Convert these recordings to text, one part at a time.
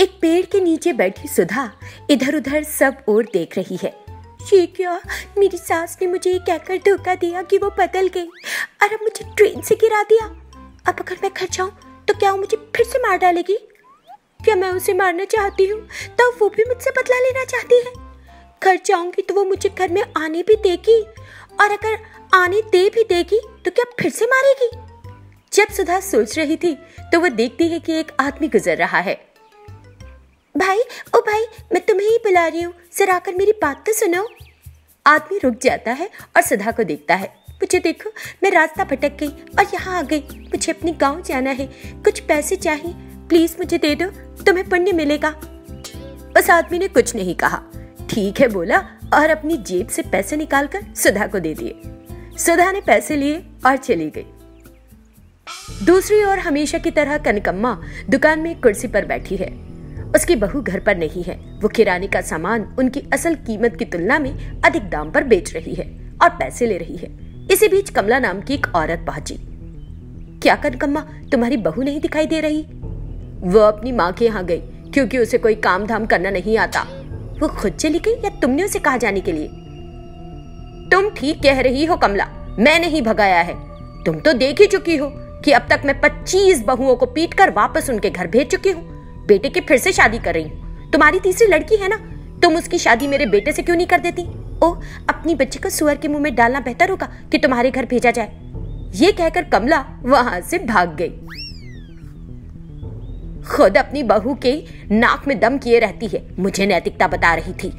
एक पेड़ के नीचे बैठी सुधा इधर उधर सब ओर देख रही है। ये क्या, मेरी सास ने मुझे कहकर धोखा दिया कि वो बदल गई और अब मुझे ट्रेन से गिरा दिया। अब अगर मैं घर जाऊं तो क्या वो मुझे फिर से मार डालेगी? क्या मैं उसे मारना चाहती हूँ तो वो भी मुझसे बदला लेना चाहती है? घर जाऊंगी तो वो मुझे घर में आने भी देगी, और अगर आने दे भी देगी तो क्या फिर से मारेगी? जब सुधा सोच रही थी तो वो देखती है कि एक आदमी गुजर रहा है। भाई, ओ भाई, मैं तुम्हें ही बुला रही हूँ, जरा आकर मेरी बात तो सुनो। आदमी रुक जाता है और सुधा को देखता है। मुझे देखो, मैं रास्ता भटक गई और यहाँ आ गई। मुझे अपने गांव जाना है, कुछ पैसे चाहिए, प्लीज मुझे दे दो, तुम्हें पुण्य मिलेगा। उस आदमी ने कुछ नहीं कहा, ठीक है बोला और अपनी जेब से पैसे निकालकर सुधा को दे दिए। सुधा ने पैसे लिए और चली गई। दूसरी ओर हमेशा की तरह कनकम्मा दुकान में कुर्सी पर बैठी है। उसकी बहू घर पर नहीं है। वो किराने का सामान उनकी असल कीमत की तुलना में अधिक दाम पर बेच रही है और पैसे ले रही है। इसी बीच कमला नाम की एक औरत पहुंची। क्या कनकम्मा, तुम्हारी बहू नहीं दिखाई दे रही? वो अपनी माँ के यहाँ गई क्योंकि उसे कोई काम धाम करना नहीं आता। वो खुद चली गई या तुमने उसे कहा जाने के लिए? तुम ठीक कह रही हो कमला, मैंने ही भगाया है। तुम तो देख ही चुकी हो कि अब तक मैं 25 बहुओं को पीटकर वापस उनके घर भेज चुकी हूँ। बेटे की फिर से शादी कर रही हूँ। तुम्हारी तीसरी लड़की है ना, तुम उसकी शादी मेरे बेटे से क्यों नहीं कर देती? ओ, अपनी बच्ची को सुअर के मुंह में डालना बेहतर होगा कि तुम्हारे घर भेजा जाए। ये कहकर कमला वहां से भाग गई। खुद अपनी बहू के नाक में दम किए रहती है, मुझे नैतिकता बता रही थी।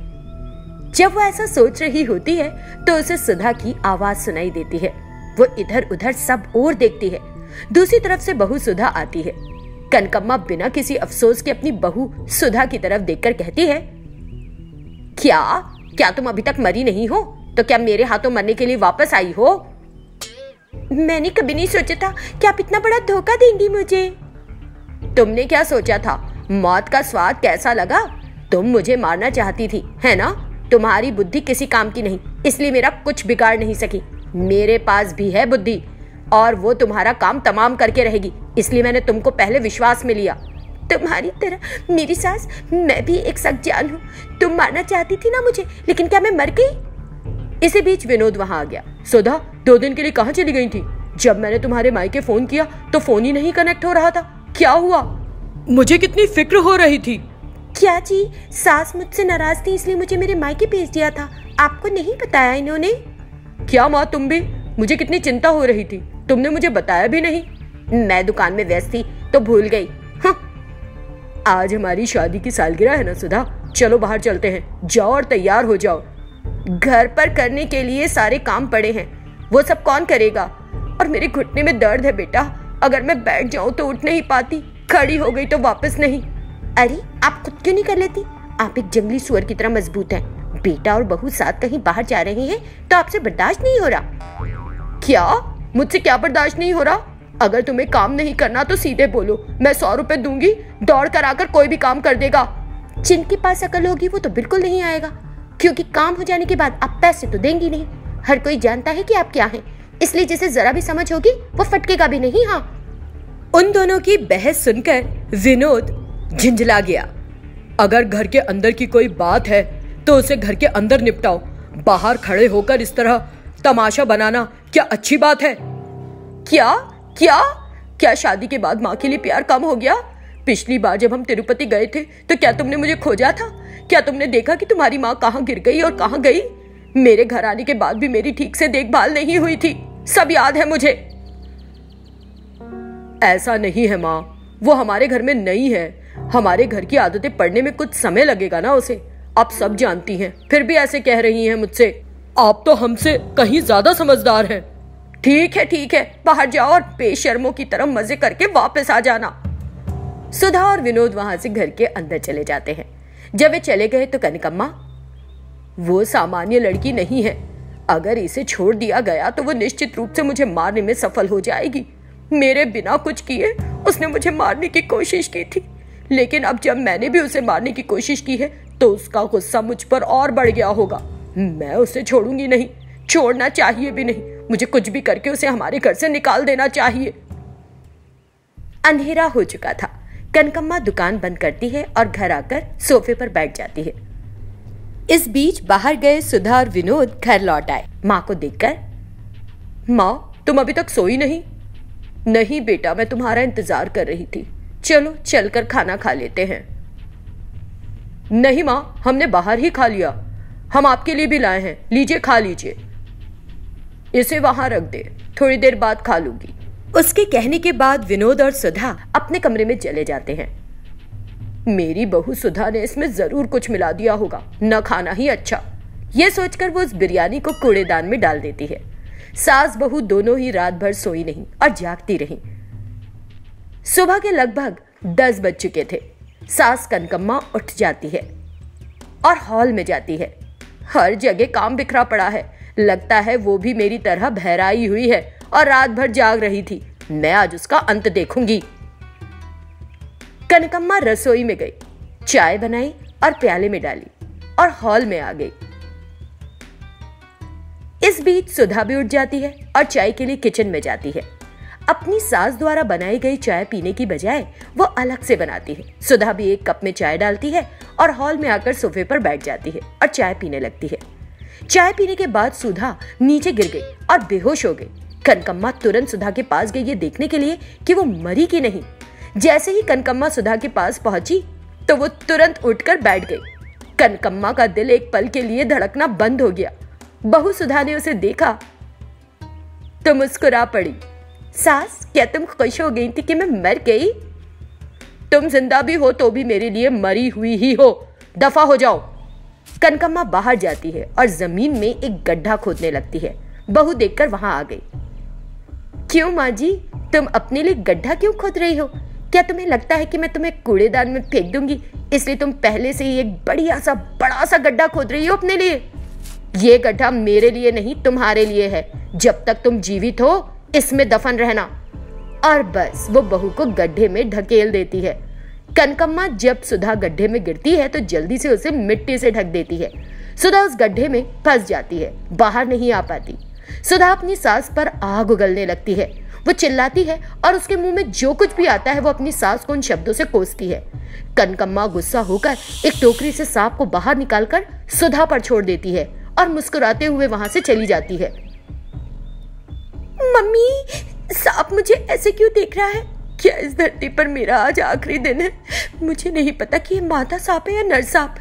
जब वो ऐसा सोच रही होती है तो उसे सुधा की आवाज सुनाई देती है। वो इधर उधर सब ओर देखती है। दूसरी तरफ से बहू सुधा आती है। कनकम्मा बिना किसी अफसोस के अपनी बहू सुधा की तरफ देखकर कहती है, क्या तुम अभी तक मरी नहीं हो? तो क्या मेरे हाथों मरने के लिए वापस आई हो? मैंने कभी नहीं सोचा था कि आप इतना बड़ा धोखा देंगी मुझे। तुमने क्या सोचा था? मौत का स्वाद कैसा लगा? तुम मुझे मारना चाहती थी, है ना? तुम्हारी बुद्धि किसी काम की नहीं, इसलिए मेरा कुछ बिगाड़ नहीं सकी। मेरे पास भी है बुद्धि और वो तुम्हारा काम तमाम करके रहेगी, इसलिए मैंने तुमको पहले विश्वास में लिया। तुम्हारी तरह मेरी सास मैं भी एक सख्जान हूँ। तुम मारना चाहती थी ना मुझे, लेकिन क्या मैं मर गई? इसी बीच विनोद वहां आ गया। सुधा, 2 दिन के लिए कहाँ चली गई थी? जब मैंने तुम्हारे मायके फोन किया तो फोन ही नहीं कनेक्ट हो रहा था। क्या हुआ? मुझे कितनी फिक्र हो रही थी। क्या जी, सास मुझसे नाराज थी इसलिए मुझे मेरे मायके भेज दिया था। आपको नहीं बताया इन्होंने? क्या माँ, तुम भी? मुझे कितनी चिंता हो रही थी, तुमने मुझे बताया भी नहीं। मैं दुकान में व्यस्त थी तो भूल गई। आज हमारी शादी की सालगिरह है ना सुधा, चलो बाहर चलते हैं। जाओ और तैयार हो जाओ। घर पर करने के लिए सारे काम पड़े हैं, वो सब कौन करेगा? और मेरे घुटने में दर्द है बेटा, अगर मैं बैठ जाऊं तो उठ नहीं पाती, खड़ी हो गई तो वापस नहीं। अरे, आप खुद क्यों नहीं कर लेती? आप एक जंगली सुअर की तरह मजबूत हैं। बेटा और बहू साथ कहीं बाहर जा रहे हैं तो आपसे बर्दाश्त नहीं हो रहा। क्या? मुझसे क्या बर्दाश्त नहीं हो रहा? अगर तुम्हें काम नहीं करना तो सीधे बोलो, मैं 100 रुपए दूंगी, दौड़ कर आकर कोई भी काम कर देगा। जिनके पास अकल होगी वो तो बिल्कुल नहीं आएगा, क्योंकि काम हो जाने के बाद आप पैसे तो देंगी नहीं। हर कोई जानता है कि आप क्या हैं, इसलिए जिसे जरा भी समझ होगी वो फटकेगा भी नहीं। हाँ। उन दोनों की बहस सुनकर विनोद झिंझला गया। अगर घर के अंदर की कोई बात है तो उसे घर के अंदर निपटाओ। बाहर खड़े होकर इस तरह तमाशा बनाना क्या अच्छी बात है? क्या शादी के बाद माँ के लिए प्यार कम हो गया? पिछली बार जब हम तिरुपति गए थे तो क्या तुमने मुझे खोजा था? क्या तुमने देखा कि तुम्हारी माँ कहाँ गिर गई और कहाँ गई? मेरे घर आने के बाद भी मेरी ठीक से देखभाल नहीं हुई थी, सब याद है मुझे। ऐसा नहीं है माँ, वो हमारे घर में नई है। हमारे घर की आदतें पढ़ने में कुछ समय लगेगा ना उसे। आप सब जानती हैं, फिर भी ऐसे कह रही हैं मुझसे। आप तो हमसे कहीं ज्यादा समझदार हैं। ठीक है, बाहर जाओ और बेशर्मों की तरह मजे करके वापस आ जाना। सुधा और विनोद वहां से घर के अंदर चले जाते हैं। जब वे चले गए तो कनकम्मा, वो सामान्य लड़की नहीं है। अगर इसे छोड़ दिया गया तो वो निश्चित रूप से मुझे मारने में सफल हो जाएगी। मेरे बिना कुछ किए उसने मुझे मारने की कोशिश की थी, लेकिन अब जब मैंने भी उसे मारने की कोशिश की है तो उसका गुस्सा मुझ पर और बढ़ गया होगा। मैं उसे छोड़ूंगी नहीं, छोड़ना चाहिए भी नहीं। मुझे कुछ भी करके उसे हमारे घर से निकाल देना चाहिए। अंधेरा हो चुका था। कनकम्मा दुकान बंद करती है और घर आकर सोफे पर बैठ जाती है। इस बीच बाहर गए सुधा और विनोद घर लौट आए। माँ को देखकर, माँ तुम अभी तक सोई नहीं? नहीं बेटा, मैं तुम्हारा इंतजार कर रही थी। चलो चलकर खाना खा लेते हैं। नहीं माँ, हमने बाहर ही खा लिया। हम आपके लिए भी लाए हैं, लीजिए खा लीजिए। इसे वहां रख दे, थोड़ी देर बाद खा लूंगी। उसके कहने के बाद विनोद और सुधा अपने कमरे में चले जाते हैं। मेरी बहू सुधा ने इसमें जरूर कुछ मिला दिया होगा, न खाना ही अच्छा। यह सोचकर वो उस बिरयानी को कूड़ेदान में डाल देती है। सास बहू दोनों ही रात भर सोई नहीं और जागती रहीं। सुबह के लगभग 10 बज चुके थे। सास कनकम्मा उठ जाती है और हॉल में जाती है। हर जगह काम बिखरा पड़ा है। लगता है वो भी मेरी तरह बहराई हुई है और रात भर जाग रही थी। मैं आज उसका अंत देखूंगी। कनकम्मा रसोई में गई, चाय बनाई और प्याले में डाली और हॉल में आ गई। इस बीच सुधा भी उठ जाती है और चाय के लिए किचन में जाती है। अपनी सास द्वारा बनाई गई चाय पीने की बजाय वो अलग से बनाती है। सुधा भी एक कप में चाय डालती है और हॉल में आकर सोफे पर बैठ जाती है और चाय पीने लगती है। चाय पीने के बाद सुधा नीचे गिर गई और बेहोश हो गई। कनकम्मा तुरंत सुधा के पास गई ये देखने के लिए कि वो मरी कि नहीं। जैसे ही कनकम्मा सुधा के पास पहुंची तो वो तुरंत उठकर बैठ गई। कनकम्मा का दिल एक पल के लिए धड़कना बंद हो गया। बहू सुधा ने उसे देखा तो मुस्कुरा पड़ी। सास, क्या तुम खुश हो गई थी कि मैं मर गई? तुम जिंदा भी हो तो भी मेरे लिए मरी हुई ही हो। दफा हो जाओ। कनकम्मा बाहर जाती है और जमीन में एक गड्ढा खोदने लगती है। बहू देखकर वहां आ गई। क्यों माँ जी, तुम अपने लिए गड्ढा क्यों खोद रही हो? क्या तुम्हें लगता है कि मैं तुम्हें कूड़ेदान में फेंक दूंगी, इसलिए तुम पहले से ही एक बड़ा सा गड्ढा खोद रही हो अपने लिए? ये गड्ढा मेरे लिए नहीं, तुम्हारे लिए है। जब तक तुम जीवित हो इसमें दफन रहना। और बस वो बहू को गड्ढे में ढकेल देती है। कनकम्मा जब सुधा गड्ढे में गिरती है तो जल्दी से उसे मिट्टी से ढक देती है। सुधा उस गड्ढे में फंस जाती है, बाहर नहीं आ पाती। सुधा अपनी सास पर आग उगलने लगती है। वो चिल्लाती है और उसके मुंह में जो कुछ भी आता है वो अपनी सास को उन शब्दों से कोसती है। कनकम्मा गुस्सा होकर एक टोकरी से सांप को बाहर निकालकर सुधा पर छोड़ देती है और मुस्कुराते हुए वहां से चली जाती है। मम्मी, सांप मुझे ऐसे क्यों देख रहा है? क्या इस धरती पर मेरा आज आखिरी दिन है? मुझे नहीं पता कि ये मादा सांप है या नर सांप।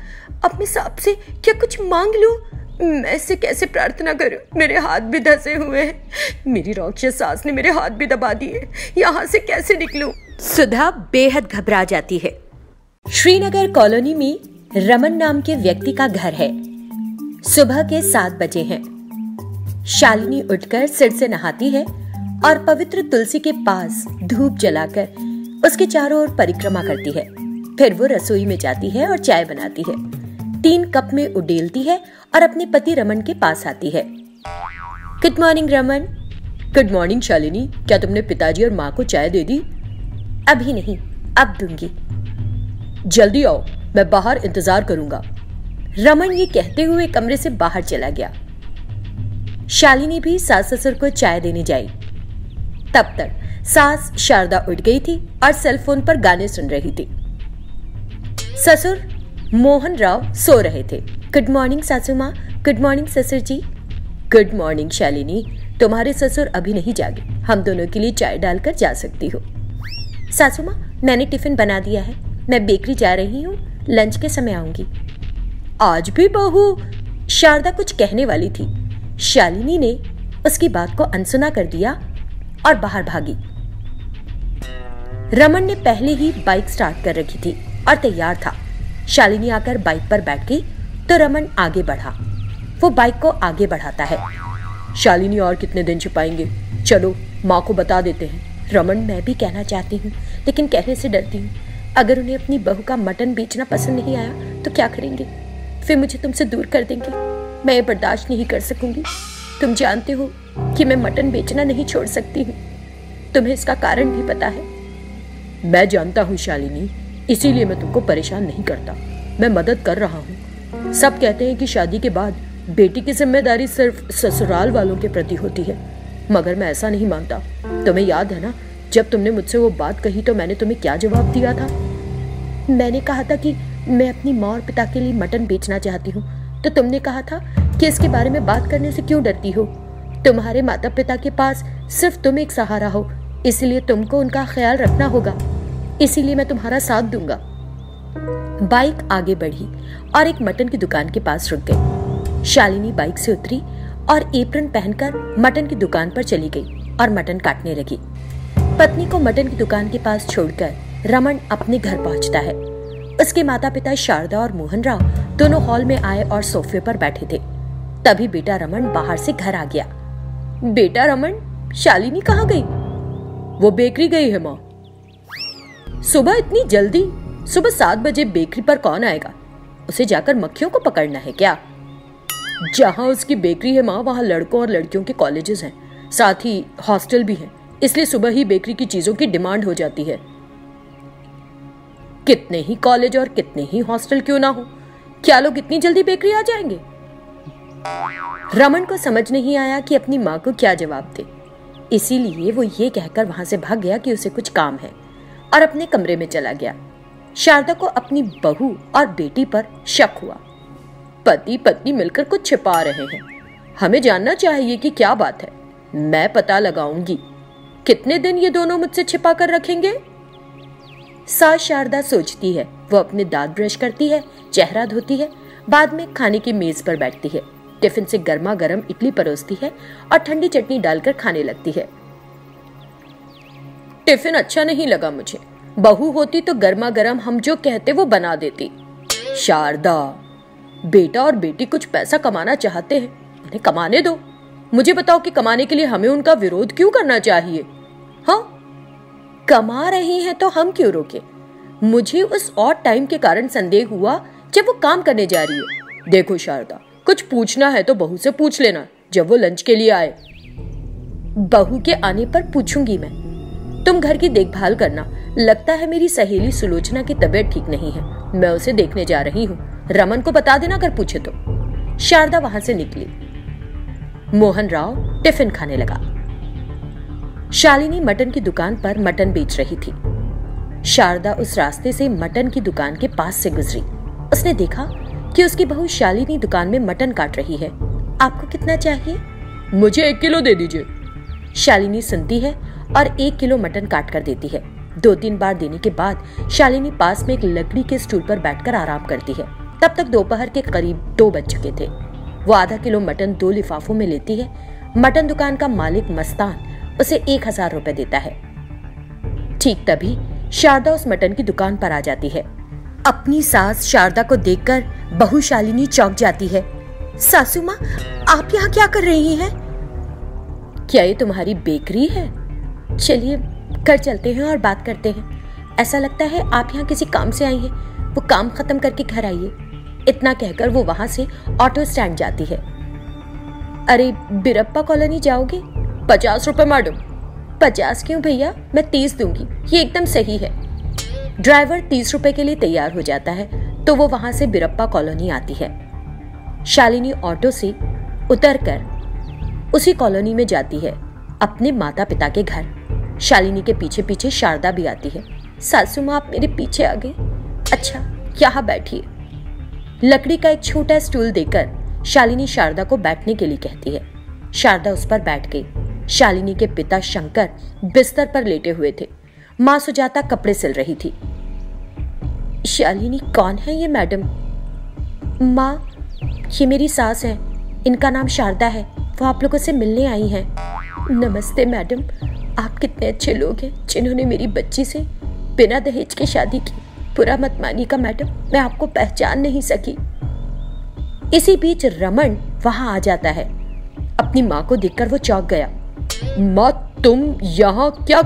अब मैं सांप से क्या कुछ मांग लूं? मैं इससे कैसे प्रार्थना करूं? मेरे हाथ भी धंसे हुए हैं। मेरी राक्षस सास ने मेरे हाथ भी दबा दिए। यहाँ से कैसे निकलूं? सुधा बेहद घबरा जाती है। श्रीनगर कॉलोनी में रमन नाम के व्यक्ति का घर है। सुबह के 7 बजे हैं। शालिनी उठकर सिर से नहाती है और पवित्र तुलसी के पास धूप जलाकर उसके चारों ओर परिक्रमा करती है। फिर वो रसोई में जाती है और चाय बनाती है। 3 कप में उडेलती है और अपने पति रमन के पास आती है। Good morning Raman. Good morning Shalini. क्या तुमने पिताजी और माँ को चाय दे दी? अभी नहीं, अब दूंगी। जल्दी आओ, मैं बाहर इंतजार करूंगा। रमन ये कहते हुए कमरे से बाहर चला गया। शालिनी भी सास ससुर को चाय देने जाई। तब तक सास शारदा उठ गई थी और सेलफोन पर गाने सुन रही थी। ससुर मोहन राव सो रहे थे। गुड मॉर्निंग सासू माँ। गुड मॉर्निंग ससुर जी। Good morning Shalini. तुम्हारे ससुर अभी नहीं जागे, हम दोनों के लिए चाय डालकर जा सकती हो। सासू माँ, मैंने टिफिन बना दिया है, मैं बेकरी जा रही हूँ, लंच के समय आऊंगी। आज भी बहू? शारदा कुछ कहने वाली थी। शालिनी ने उसकी बात को अनसुना कर दिया और बाहर भागी। रमन ने पहले ही बाइक स्टार्ट कर रखी थी और तैयार था। शालिनी आकर बाइक पर बैठ गई तो रमन आगे बढ़ा। वो बाइक को आगे बढ़ाता है। शालिनी, और कितने दिन छुपाएंगे? चलो माँ को बता देते हैं। रमन, मैं भी कहना चाहती हूँ लेकिन कहने से डरती हूँ। अगर उन्हें अपनी बहू का मटन बेचना पसंद नहीं आया तो क्या करेंगे? फिर मुझे तुमसे दूर कर देंगे। मैं ये बर्दाश्त नहीं कर सकूंगी। तुम जानते हो कि मैं मटन बेचना नहीं छोड़ सकती हूँ। तुम्हें इसका कारण भी पता है। मैं जानता हूँ शालिनी, इसीलिए मैं तुमको परेशान नहीं करता। मैं मदद कर रहा हूँ। सब कहते हैं कि शादी के बाद बेटी की जिम्मेदारी सिर्फ ससुराल वालों के प्रति होती है, मगर मैं ऐसा नहीं मानता। तुम्हें याद है ना, जब तुमने मुझसे वो बात कही तो मैंने तुम्हें क्या जवाब दिया था? मैंने कहा था कि मैं अपनी माँ और पिता के लिए मटन बेचना चाहती हूँ, तो तुमने कहा था कि इसके बारे में बात करने से क्यों डरती हो। तुम्हारे माता पिता के पास सिर्फ तुम एक सहारा हो, इसलिए तुमको उनका ख्याल रखना होगा, इसीलिए मैं तुम्हारा साथ दूंगा। बाइक आगे बढ़ी और एक मटन की दुकान के पास रुक गई। शालिनी बाइक से उतरी और एप्रन पहनकर मटन की दुकान पर चली गई और मटन काटने लगी। पत्नी को मटन की दुकान के पास छोड़कर रमन अपने घर पहुंचता है। उसके माता पिता शारदा और मोहन राव दोनों हॉल में आए और सोफे पर बैठे थे। तभी बेटा रमन बाहर से घर आ गया। बेटा रमन, शालिनी कहाँ गई? वो बेकरी गई है माँ। सुबह इतनी जल्दी? सुबह 7 बजे बेकरी पर कौन आएगा? उसे जाकर मक्खियों को पकड़ना है क्या? जहाँ उसकी बेकरी है माँ, वहाँ लड़कों और लड़कियों के कॉलेजेस हैं, साथ ही हॉस्टल भी हैं, इसलिए सुबह ही बेकरी की चीजों की डिमांड हो जाती है। कितने ही कॉलेज और कितने ही हॉस्टल क्यों ना हो, क्या लोग इतनी जल्दी बेकरी आ जाएंगे? रमन को समझ नहीं आया कि अपनी माँ को क्या जवाब दे, इसीलिए वो ये कहकर वहां से भाग गया कि उसे कुछ काम है और अपने कमरे में चला गया। शारदा को अपनी बहू और बेटी पर शक हुआ। पति पत्नी मिलकर कुछ छिपा रहे हैं, हमें जानना चाहिए कि क्या बात है। मैं पता लगाऊंगी। कितने दिन ये दोनों मुझसे छिपा कर रखेंगे? सास शारदा सोचती है। वो अपने दांत ब्रश करती है, चेहरा धोती है, बाद में खाने की मेज पर बैठती है, टिफिन से गर्मा गर्म इडली परोसती है और ठंडी चटनी डालकर खाने लगती है। टिफिन अच्छा नहीं लगा मुझे, बहू होती तो गर्मा गर्म हम जो कहते वो बना देती। शारदा, बेटा और बेटी कुछ पैसा कमाना चाहते हैं, उन्हें कमाने दो। मुझे बताओ कि कमाने के लिए हमें उनका विरोध क्यों करना चाहिए? हाँ, कमा रही हैं तो हम क्यों रोके? मुझे उस ऑड टाइम के कारण संदेह हुआ जब वो काम करने जा रही है। देखो शारदा, कुछ पूछना है तो बहू से पूछ लेना जब वो लंच के लिए आए। बहू के आने पर पूछूंगी मैं। तुम घर की देखभाल करना। लगता है मेरी सहेली सुलोचना की तबीयत ठीक नहीं है, मैं उसे देखने जा रही हूँ। रमन को बता देना अगर पूछे तो। शारदा वहां से निकली। मोहन राव टिफिन खाने लगा। शालिनी मटन की दुकान पर मटन बेच रही थी। शारदा उस रास्ते से मटन की दुकान के पास से गुजरी। उसने देखा कि उसकी बहू शालिनी दुकान में मटन काट रही है। आपको कितना चाहिए? मुझे 1 किलो दे दीजिए। शालिनी सुनती है और 1 किलो मटन काट कर देती है। 2-3 बार देने के बाद शालिनी पास में एक लकड़ी के स्टूल पर बैठकर आराम करती है। तब तक दोपहर के करीब 2 बज चुके थे। वो आधा किलो मटन 2 लिफाफों में लेती है। मटन दुकान का मालिक मस्तान उसे 1000 रुपए देता है। ठीक तभी शारदा उस मटन की दुकान पर आ जाती है। अपनी सास शारदा को देखकर बहू शालिनी चौंक जाती है। सासू माँ, आप यहाँ क्या कर रही हैं? क्या ये तुम्हारी बेकरी है? चलिए घर चलते हैं और बात करते हैं। ऐसा लगता है आप यहाँ किसी काम से आई हैं। वो काम खत्म करके घर आइए। इतना कहकर वो वहां से ऑटो स्टैंड जाती है। अरे बिरप्पा कॉलोनी जाओगे? 50 रुपए मैडम। 50 क्यों भैया, मैं 30 दूंगी, ये एकदम सही है। ड्राइवर 30 रुपए के लिए तैयार हो जाता है तो वो वहां से बिरप्पा कॉलोनी आती है। शालिनी ऑटो से उतरकर उसी कॉलोनी में जाती है, अपने माता पिता के घर। शालिनी के पीछे पीछे शारदा भी आती है। सासू माँ, आप मेरे पीछे आ गए? अच्छा, यहाँ बैठिए। लकड़ी का एक छोटा स्टूल देकर शालिनी शारदा को बैठने के लिए कहती है। शारदा उस पर बैठ गई। शालिनी के पिता शंकर बिस्तर पर लेटे हुए थे। माँ सुजाता कपड़े सिल रही थी। शालिनी, कौन है ये मैडम? माँ, ये मेरी सास है, इनका नाम शारदा है, वो आप लोगों से मिलने आई हैं। नमस्ते मैडम, आप कितने अच्छे लोग हैं जिन्होंने मेरी बच्ची से बिना दहेज की शादी की। बुरा मत मानिएगा मैडम, मैं आपको पहचान नहीं सकी। इसी बीच रमन वहां आ जाता है। अपनी माँ को देखकर वो चौंक गया। माँ, तुम यहाँ क्या?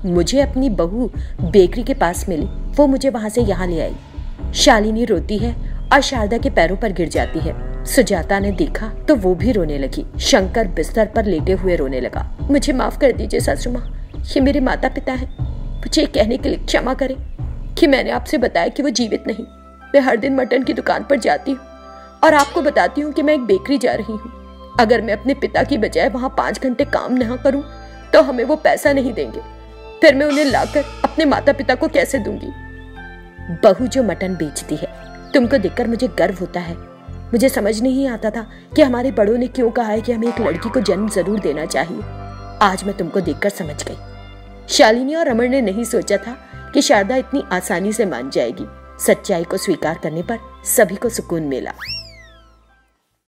मुझे अपनी बहू बेकरी के पास मिली, वो मुझे वहां से यहाँ ले आई। शालिनी रोती है और शारदा के पैरों पर गिर जाती है। सुजाता ने देखा तो वो भी रोने लगी। शंकर बिस्तर पर लेटे हुए रोने लगा। मुझे माफ कर दीजिए सासू माँ, ये मेरे माता पिता हैं। मुझे कहने के लिए क्षमा करें कि मैंने आपसे बताया कि वो जीवित नहीं। मैं हर दिन मटन की दुकान पर जाती हूँ और आपको बताती हूँ कि मैं एक बेकरी जा रही हूँ। अगर मैं अपने पिता की बजाय वहां 5 घंटे काम न करूं तो हमें वो पैसा नहीं देंगे। फिर मैं उन्हें लाकर अपने माता पिता को कैसे दूंगी? बहू जो मटन बेचती है। तुमको देखकर मुझे गर्व होता है। मुझे समझ नहीं आता था कि हमारे बड़ों ने क्यों कहा है कि हमें एक लड़की को जन्म जरूर देना चाहिए। आज मैं तुमको देखकर समझ गई। शालिनी और रमन ने नहीं सोचा था कि शारदा इतनी आसानी से मान जाएगी। सच्चाई को स्वीकार करने पर सभी को सुकून मिला।